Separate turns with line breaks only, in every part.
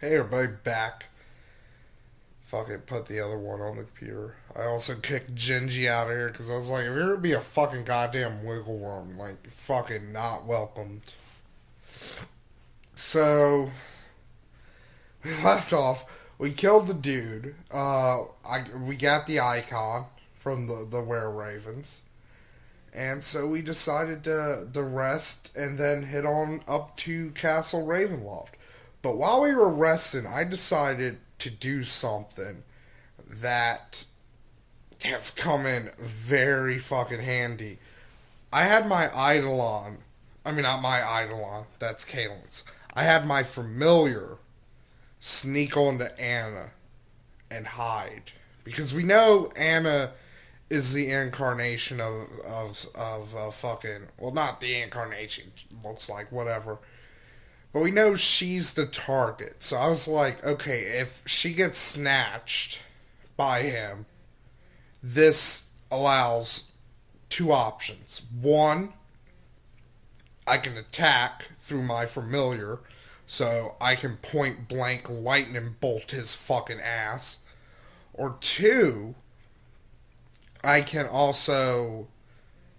Hey everybody, back. Fucking put the other one on the computer. I also kicked Gingy out of here because I was like, if you're gonna be a fucking goddamn wiggle worm, like, you're fucking not welcomed. So, we left off. We killed the dude. We got the icon from the Were Ravens. And so we decided to rest and then head on up to Castle Ravenloft. But while we were resting, I decided to do something that has come in very fucking handy. I had my Eidolon. I mean, not my Eidolon. That's Kalen's. I had my familiar sneak onto Anna and hide. Because we know Anna is the incarnation of fucking, well, not the incarnation, looks like, whatever, but we know she's the target. So I was like, okay, if she gets snatched by him, this allows two options. One, I can attack through my familiar, so I can point blank lightning bolt his fucking ass. Or two, I can also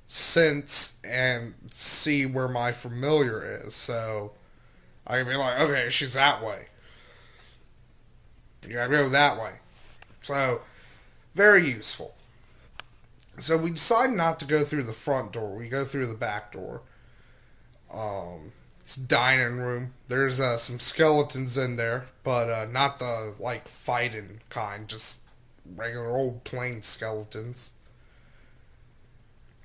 sense and see where my familiar is. So I can be like, okay, she's that way. You gotta go that way. So, very useful. So we decide not to go through the front door. We go through the back door. It's dining room. There's some skeletons in there, but not the like fighting kind. Just regular old plain skeletons.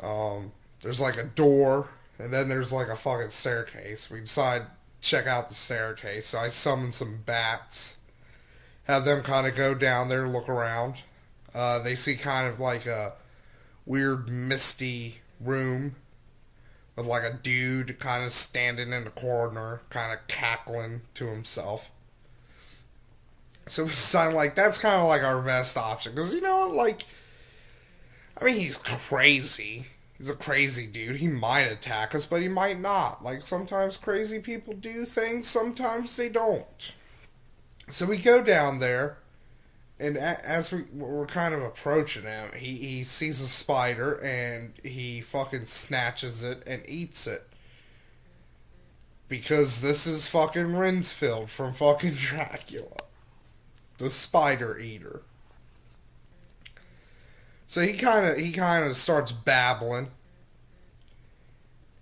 There's like a door, and then there's like a fucking staircase. We decide to check out the staircase. So I summon some bats, have them kind of go down there, look around. They see kind of like a weird misty room with like a dude kind of standing in the corner, kind of cackling to himself. So we decide like that's kind of like our best option because you know like I mean he's crazy. He's a crazy dude. He might attack us, but he might not. Like sometimes crazy people do things, sometimes they don't. So we go down there, and as we're kind of approaching him, he sees a spider and he fucking snatches it and eats it. Because this is fucking Rinsfield from fucking Dracula, the spider eater. So he kind of starts babbling,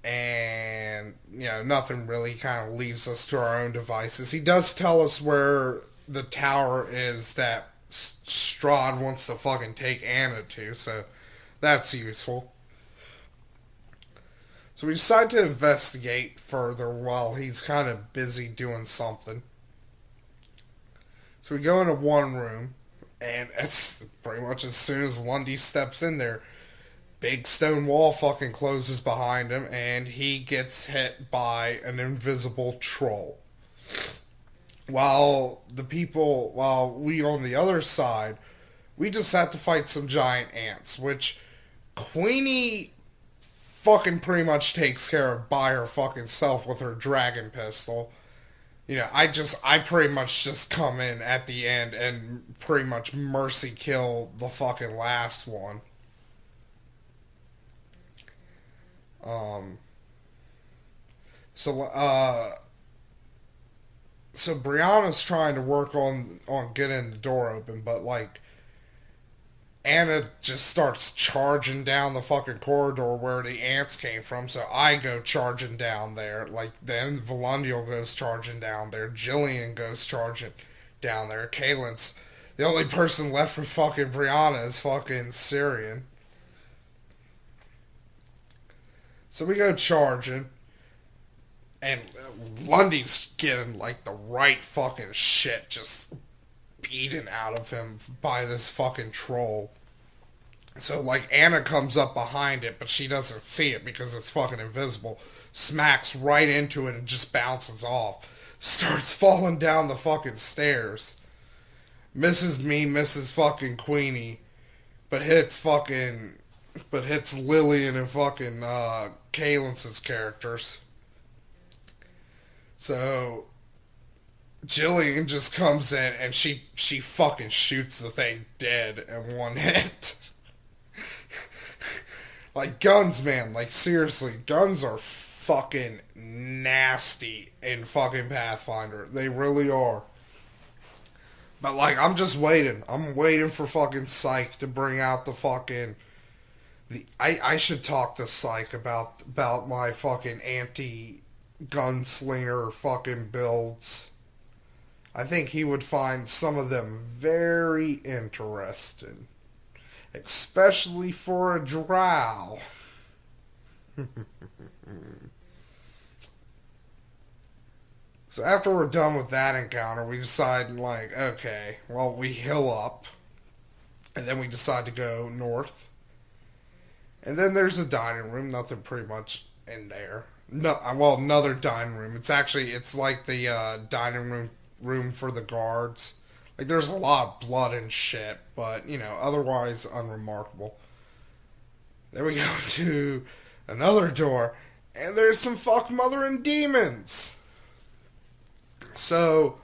and you know nothing really. Kind of leaves us to our own devices. He does tell us where the tower is that Strahd wants to fucking take Anna to, so that's useful. So we decide to investigate further while he's kind of busy doing something. So we go into one room, and it's pretty much as soon as Lundy steps in there, big stone wall fucking closes behind him, and he gets hit by an invisible troll. While we on the other side, we just have to fight some giant ants, which Queenie fucking pretty much takes care of by her fucking self with her dragon pistol. You know, I pretty much just come in at the end and pretty much mercy kill the fucking last one. Um, so, so Brianna's trying to work on getting the door open, but like Anna just starts charging down the fucking corridor where the ants came from, so I go charging down there. Like, then Volundial goes charging down there. Jillian goes charging down there. Kalen's the only person left for fucking Brianna is fucking Syrian. So we go charging, and Lundy's getting, like, the right fucking shit just beaten out of him by this fucking troll. So, like, Anna comes up behind it, but she doesn't see it because it's fucking invisible. Smacks right into it and just bounces off. Starts falling down the fucking stairs. Misses me, misses fucking Queenie, but hits fucking. But hits Lillian and fucking Kalen's characters. So, Jillian just comes in and she fucking shoots the thing dead in one hit. Like, guns, man, like, seriously, guns are fucking nasty in fucking Pathfinder. They really are. But, like, I'm just waiting. I'm waiting for fucking Psych to bring out the fucking... I should talk to Psych about my fucking anti-gunslinger fucking builds. I think he would find some of them very interesting. Especially for a drow. So after we're done with that encounter, we decide, like, okay, well, we hill up. And then we decide to go north. And then there's a dining room, nothing pretty much in there. No, well, another dining room. It's like the dining room for the guards. Like, there's a lot of blood and shit, but, otherwise unremarkable. Then we go to another door, and there's some fuck mothering demons. So,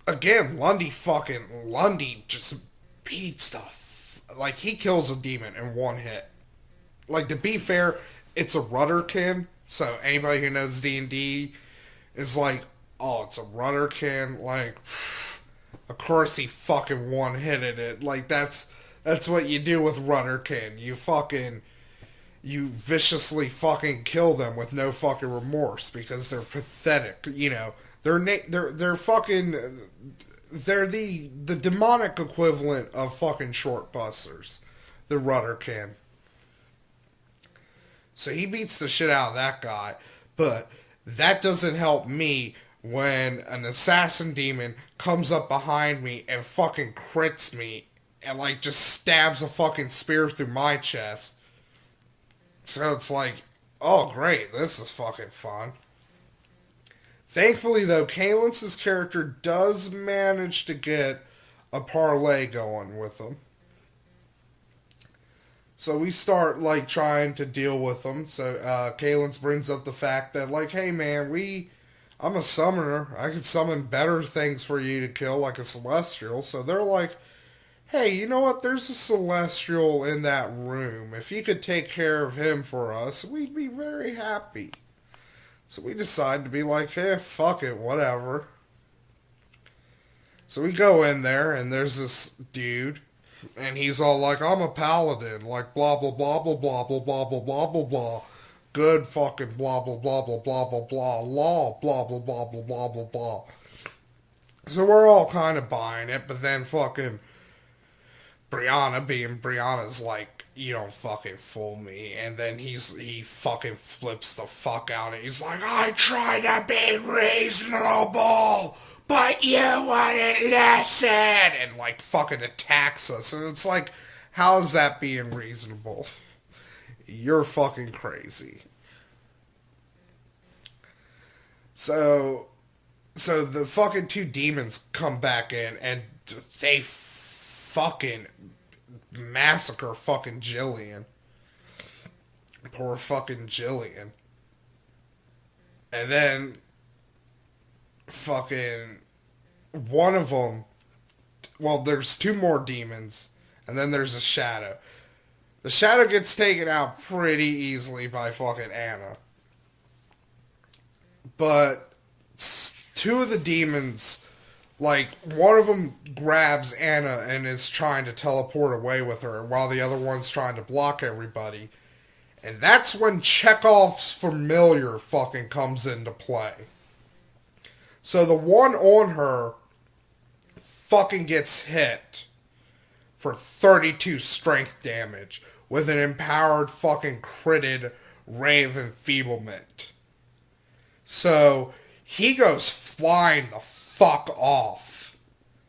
again, Lundy just beats like, he kills a demon in one hit. Like, to be fair, it's a Rudderkin, so anybody who knows D&D is like, oh, it's a Rudderkin, like, of course he fucking one-hitted it. Like, that's what you do with Rudderkin. You viciously fucking kill them with no fucking remorse because they're pathetic. They're fucking, they're the demonic equivalent of fucking short busters. The Rudderkin. So he beats the shit out of that guy, but that doesn't help me when an assassin demon comes up behind me and fucking crits me and, like, just stabs a fucking spear through my chest. So it's like, oh great, this is fucking fun. Thankfully, though, Kalen's character does manage to get a parlay going with him. So we start, like, trying to deal with them. So Kalen's brings up the fact that, like, hey man, I'm a summoner. I can summon better things for you to kill, like a celestial. So they're like, hey, you know what? There's a celestial in that room. If you could take care of him for us, we'd be very happy. So we decide to be like, hey, fuck it, whatever. So we go in there, and there's this dude, and he's all like, I'm a paladin, like, blah, blah, blah, blah, blah, blah, blah, blah, blah, blah, blah. Good fucking blah, blah, blah, blah, blah, blah, blah, law, blah, blah, blah, blah, blah, blah, blah. So we're all kind of buying it, but then fucking Brianna, being Brianna's like, you don't fucking fool me. And then he fucking flips the fuck out and he's like, I tried to be reasonable, but you wouldn't listen. And, like, fucking attacks us. And it's like, how's that being reasonable? You're fucking crazy. So the fucking two demons come back in and they fucking massacre fucking Jillian. Poor fucking Jillian. And then fucking one of them, well, there's two more demons, and then there's a shadow. The shadow gets taken out pretty easily by fucking Anna. But two of the demons, like, one of them grabs Anna and is trying to teleport away with her, while the other one's trying to block everybody. And that's when Chekhov's familiar fucking comes into play. So the one on her fucking gets hit for 32 strength damage with an empowered fucking critted Ray of Enfeeblement. So he goes flying the fuck off.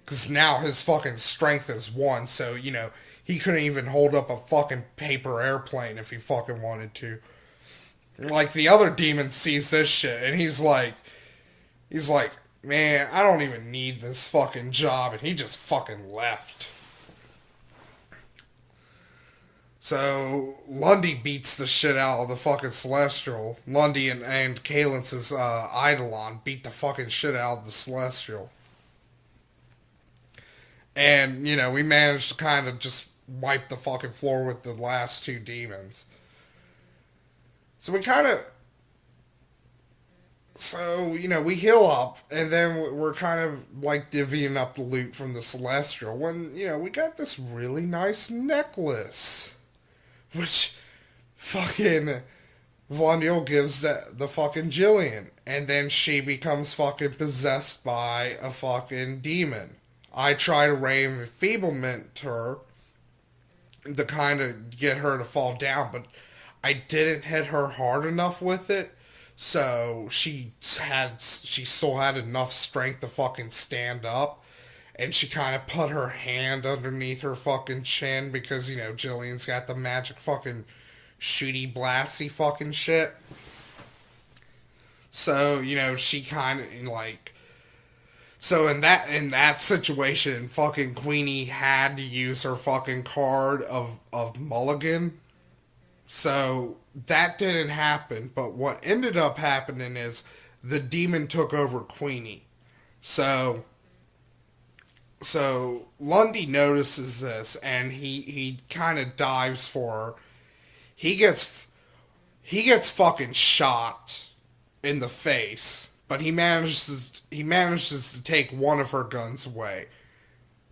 Because now his fucking strength is 1, so, you know, he couldn't even hold up a fucking paper airplane if he fucking wanted to. Like, the other demon sees this shit, and he's like, man, I don't even need this fucking job, and he just fucking left. So Lundy beats the shit out of the fucking Celestial. Lundy and Kalen's Eidolon beat the fucking shit out of the Celestial. And, you know, we managed to kind of just wipe the fucking floor with the last two demons. So we kind of. So, you know, we heal up, and then we're kind of like divvying up the loot from the Celestial when, you know, we got this really nice necklace. Which fucking Vlondiel gives the fucking Jillian. And then she becomes fucking possessed by a fucking demon. I try to ray enfeeblement her to kind of get her to fall down, but I didn't hit her hard enough with it. So she still had enough strength to fucking stand up. And she kind of put her hand underneath her fucking chin because, you know, Jillian's got the magic fucking shooty blasty fucking shit. So, you know, she kind of like. So in that situation, fucking Queenie had to use her fucking card of Mulligan. So that didn't happen, but what ended up happening is the demon took over Queenie. So Lundy notices this and he kind of dives for her. He gets fucking shot in the face, but he manages to take one of her guns away,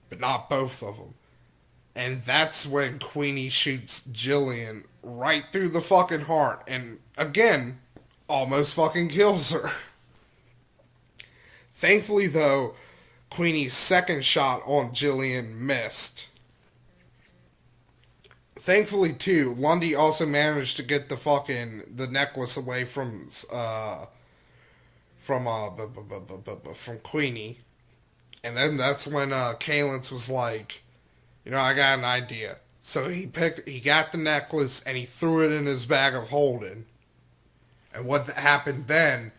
but not both of them. And that's when Queenie shoots Jillian right through the fucking heart. And again, almost fucking kills her. Thankfully, though, Queenie's second shot on Jillian missed. Thankfully, too, Lundy also managed to get the necklace away from Queenie. And then that's when Kalen's was like, you know, I got an idea. So he got the necklace and he threw it in his bag of holding. And what happened then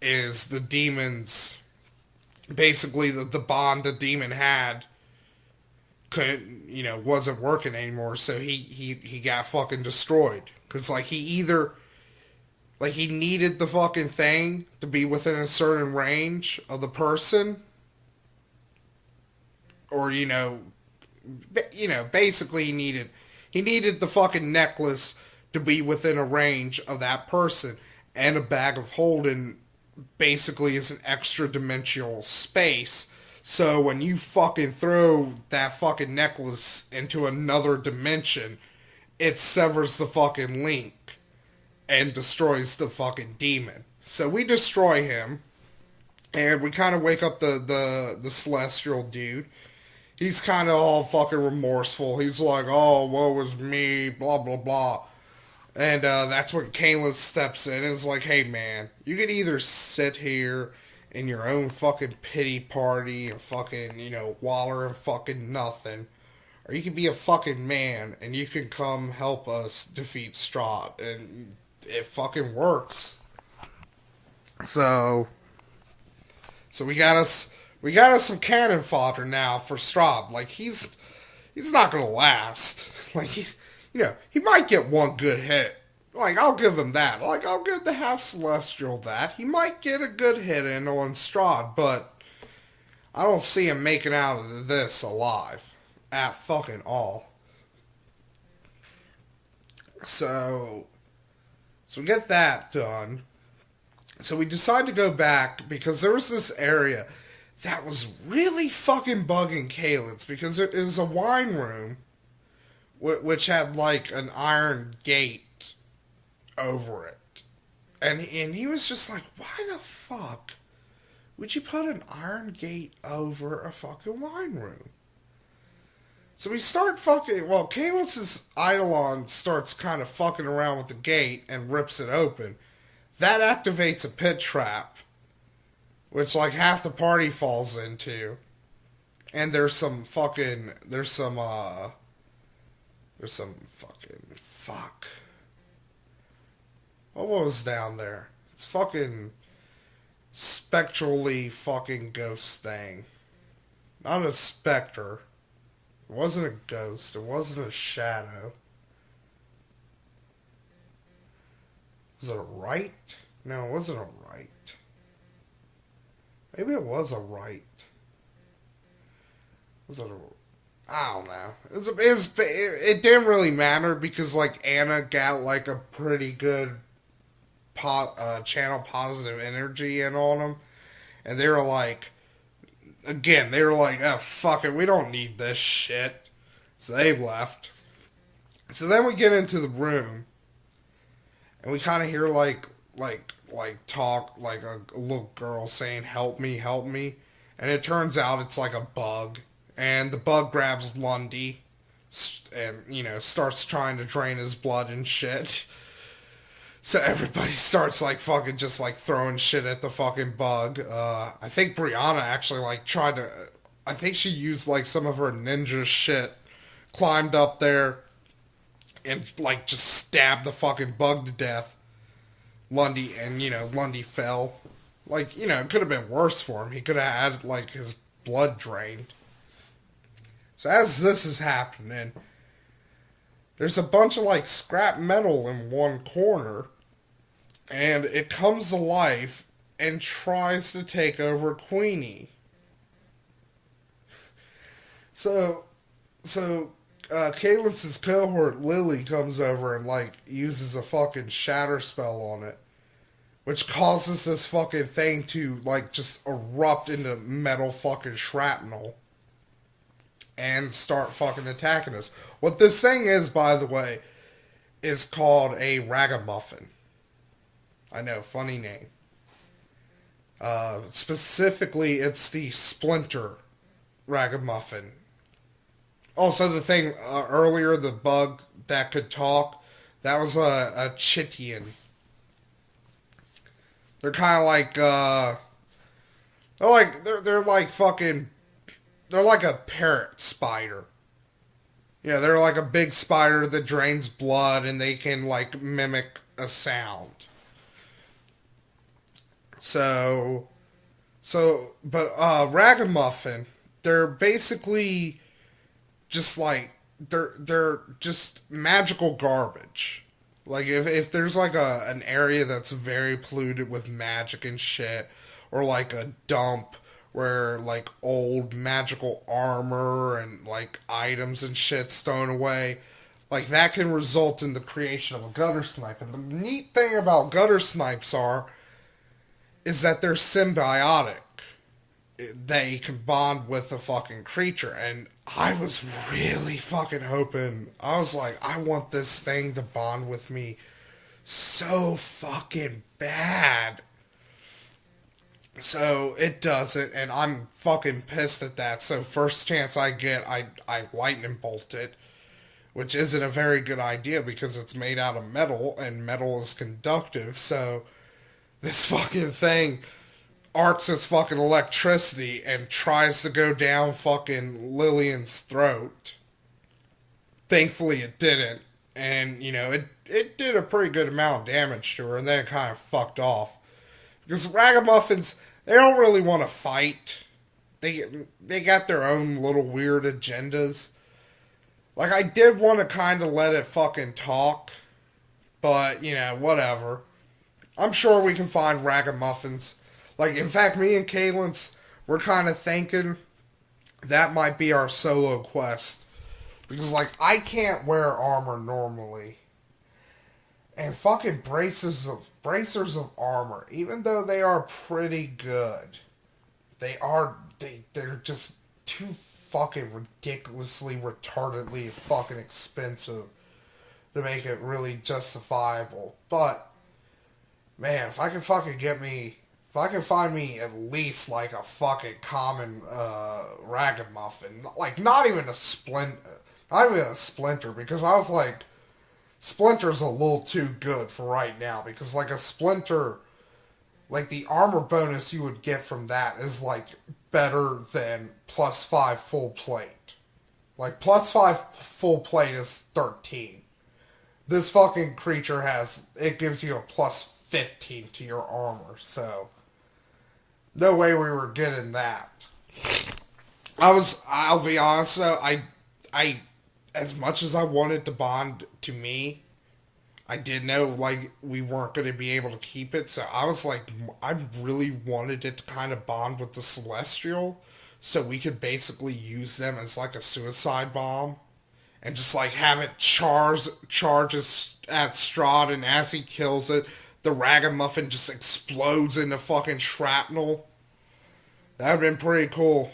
is the demons, basically the bond the demon had, couldn't, you know, wasn't working anymore. So he got fucking destroyed. Because like he needed the fucking thing to be within a certain range of the person. Or, basically he needed the fucking necklace to be within a range of that person, and a bag of holding basically is an extra dimensional space. So when you fucking throw that fucking necklace into another dimension, it severs the fucking link and destroys the fucking demon. So we destroy him, and we kind of wake up the celestial dude. He's kind of all fucking remorseful. He's like, oh, woe is me, blah, blah, blah. And that's when Kalen steps in and is like, hey, man, you can either sit here in your own fucking pity party and fucking, waller and fucking nothing, or you can be a fucking man and you can come help us defeat Strahd. And it fucking works. So we got us some cannon fodder now for Strahd. Like, he's not gonna last. Like, he might get one good hit. Like, I'll give him that. Like, I'll give the half celestial that. He might get a good hit in on Strahd, but I don't see him making out of this alive at fucking all. So we get that done. So we decide to go back because there was this area that was really fucking bugging Kalen's, because it was a wine room which had like an iron gate over it. And he was just like, why the fuck would you put an iron gate over a fucking wine room? So we start Kalen's Eidolon starts kind of fucking around with the gate and rips it open. That activates a pit trap, which like half the party falls into. And there's some fucking what was down there? It's fucking spectrally fucking ghost thing. Not a specter. It wasn't a ghost. It wasn't a shadow. Was it a right? No, it wasn't a right. Maybe it was a right. Was it a... I don't know. It didn't really matter because, like, Anna got, like, a pretty good channel positive energy in on them. And they were like, again, they were like, oh, fuck it, we don't need this shit. So they left. So then we get into the room, and we kind of hear like talk, like a little girl saying, "Help me, help me," and it turns out it's like a bug, and the bug grabs Lundy, and starts trying to drain his blood and shit. So everybody starts like fucking just like throwing shit at the fucking bug. I think Brianna actually like tried to. I think she used like some of her ninja shit, climbed up there, and like just stabbed the fucking bug to death. Lundy and Lundy fell. Like it could have been worse for him. He could have had like his blood drained. So as this is happening, there's a bunch of like scrap metal in one corner, and it comes to life and tries to take over Queenie. So Caelus's cohort Lily comes over and like uses a fucking shatter spell on it, which causes this fucking thing to like just erupt into metal fucking shrapnel and start fucking attacking us. What this thing is, by the way, is called a ragamuffin. I know, funny name. Specifically, it's the Splinter ragamuffin. Also, the thing earlier, the bug that could talk, that was a Chitian. They're kind of like, they're like fucking, they're like a parrot spider. Yeah, they're like a big spider that drains blood and they can like mimic a sound. But ragamuffin, they're basically just like they're just magical garbage. Like if there's like an area that's very polluted with magic and shit, or like a dump where like old magical armor and like items and shit's thrown away, like that can result in the creation of a gutter snipe. And the neat thing about gutter snipes is that they're symbiotic. They can bond with a fucking creature, and I was really fucking hoping. I was like, I want this thing to bond with me so fucking bad. So it doesn't, and I'm fucking pissed at that. So first chance I get, I lightning bolt it, which isn't a very good idea because it's made out of metal, and metal is conductive. So this fucking thing arcs its fucking electricity and tries to go down fucking Lillian's throat. Thankfully it didn't. And, it did a pretty good amount of damage to her, and then it kind of fucked off. Because ragamuffins, they don't really want to fight. They got their own little weird agendas. Like, I did want to kind of let it fucking talk. But, whatever. I'm sure we can find ragamuffins. Like, in fact, me and Kaylin, we're kind of thinking that might be our solo quest. Because, like, I can't wear armor normally. And fucking bracers of armor, even though they are pretty good, they're just too fucking ridiculously, retardedly fucking expensive to make it really justifiable. But, man, if I can find me at least like a fucking common ragamuffin, like not even a splinter, because I was like, Splinter's a little too good for right now, because like a splinter, like the armor bonus you would get from that is like better than +5 full plate. Like +5 full plate is 13. This fucking creature gives you a +15 to your armor, so no way we were getting that. I'll be honest though, I as much as I wanted to bond to me, I did know like we weren't going to be able to keep it, so I was like, I really wanted it to kind of bond with the Celestial, so we could basically use them as like a suicide bomb, and just like have it charges at Strahd, and as he kills it, the Ragamuffin just explodes into fucking shrapnel. That would have been pretty cool.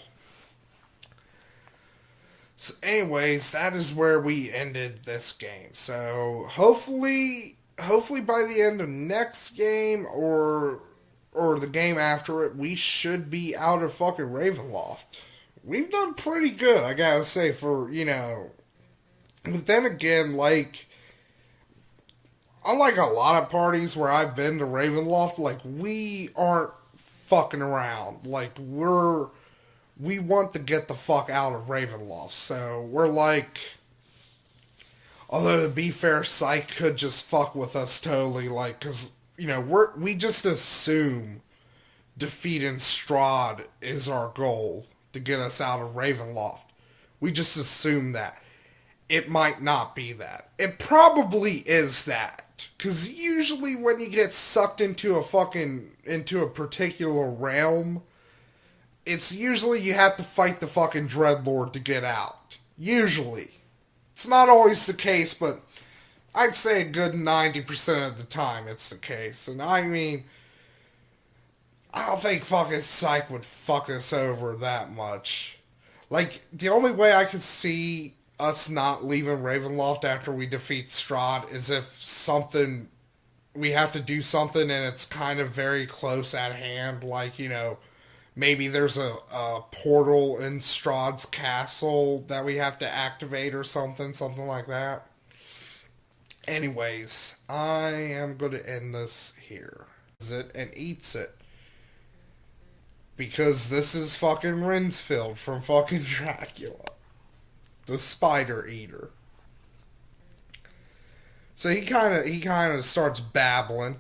So anyways, that is where we ended this game. So hopefully by the end of next game or the game after it, we should be out of fucking Ravenloft. We've done pretty good, I gotta say, for, you know. But then again, like, unlike a lot of parties where I've been to Ravenloft, like, we aren't fucking around. Like, we want to get the fuck out of Ravenloft. So we're like, although to be fair, Psych could just fuck with us totally, like, cause, you know, we just assume defeating Strahd is our goal to get us out of Ravenloft. We just assume that. It might not be that. It probably is that. Cause usually when you get sucked into a particular realm, it's usually you have to fight the fucking Dreadlord to get out. Usually. It's not always the case, but I'd say a good 90% of the time it's the case. And I mean, I don't think fucking Psych would fuck us over that much. Like, the only way I could see us not leaving Ravenloft after we defeat Strahd is if we have to do something and it's kind of very close at hand, like, you know, maybe there's a portal in Strahd's castle that we have to activate or something like that. Anyways, I am going to end this here. It and eats it. Because this is fucking Rinsfield from fucking Dracula. The Spider Eater. So he kind of starts babbling.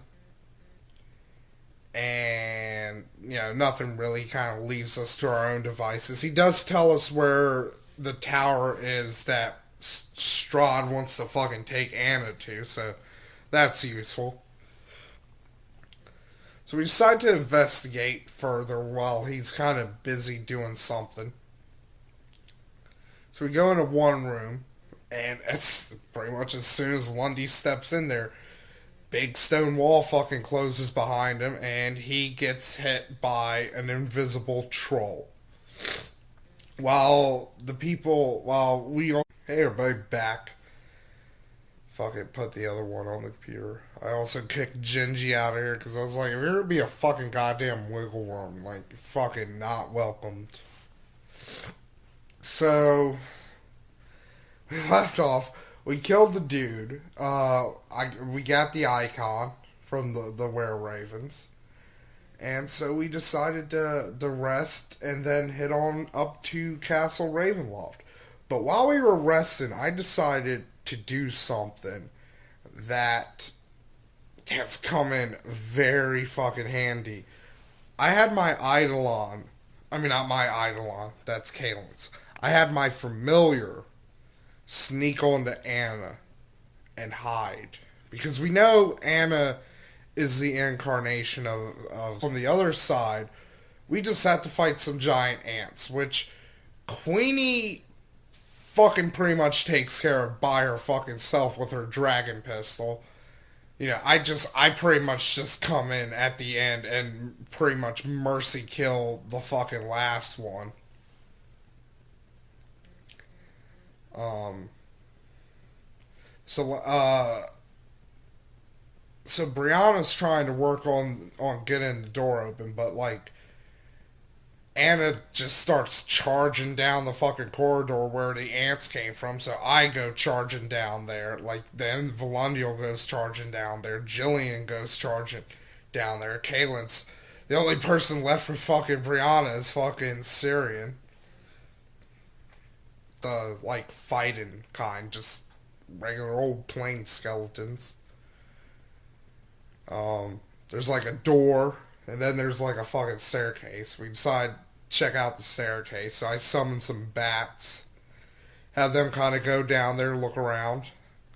And, you know, nothing really, kind of leaves us to our own devices. He does tell us where the tower is that Strahd wants to fucking take Anna to, so that's useful. So we decide to investigate further while he's kind of busy doing something. So we go into one room, and it's pretty much as soon as Lundy steps in there, big stone wall fucking closes behind him, and he gets hit by an invisible troll. While we all... Hey everybody, back. Fucking put the other one on the computer. I also kicked Gingy out of here, because I was like, if you're gonna be a fucking goddamn wiggle worm, like, fucking not welcomed. So, we left off. We killed the dude. We got the icon from the were-ravens. And so we decided to rest and then head on up to Castle Ravenloft. But while we were resting, I decided to do something that has come in very fucking handy. I had my Eidolon. I mean, not my Eidolon. That's Caitlin's. I had my familiar sneak onto Anna and hide. Because we know Anna is the incarnation of... On the other side, we just have to fight some giant ants, which Queenie fucking pretty much takes care of by her fucking self with her dragon pistol. You know, I pretty much just come in at the end and pretty much mercy kill the fucking last one. So Brianna's trying to work on getting the door open, but like Anna just starts charging down the fucking corridor where the ants came from, so I go charging down there. Like, then Volundial goes charging down there. Jillian goes charging down there. Kaylin's the only person left for fucking Brianna is fucking Syrian. The, like, fighting kind, just regular old plain skeletons. There's like a door, and then there's like a fucking staircase. We decide check out the staircase, so I summon some bats, have them kind of go down there, look around.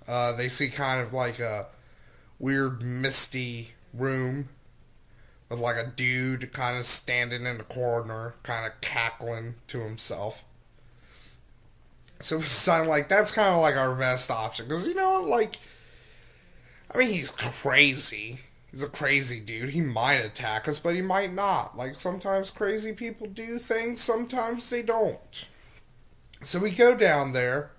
They see kind of like a weird misty room with like a dude kind of standing in the corner, kind of cackling to himself. So we decided like that's kind of like our best option because you know like I mean he's crazy. He's a crazy dude. He might attack us, but he might not. Like sometimes crazy people do things, sometimes they don't. So we go down there,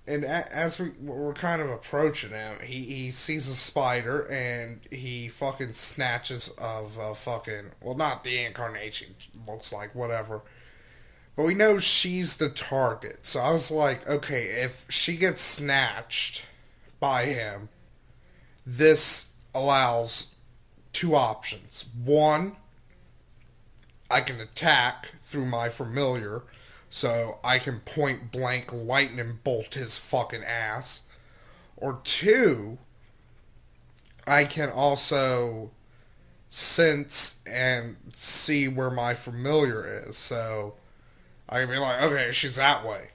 and as we're kind of approaching him, he sees a spider and he fucking snatches of fucking well not the incarnation looks like whatever. But we know she's the target. So I was like, okay, if she gets snatched by him, this allows two options. One, I can attack through my familiar, so I can point blank lightning bolt his fucking ass. Or two, I can also sense and see where my familiar is. So I can be like, okay, she's that way.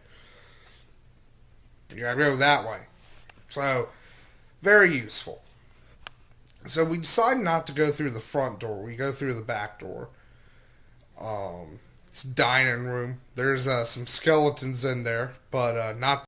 You gotta go that way. So, very useful. So we decide not to go through the front door. We go through the back door. It's dining room. There's some skeletons in there, but not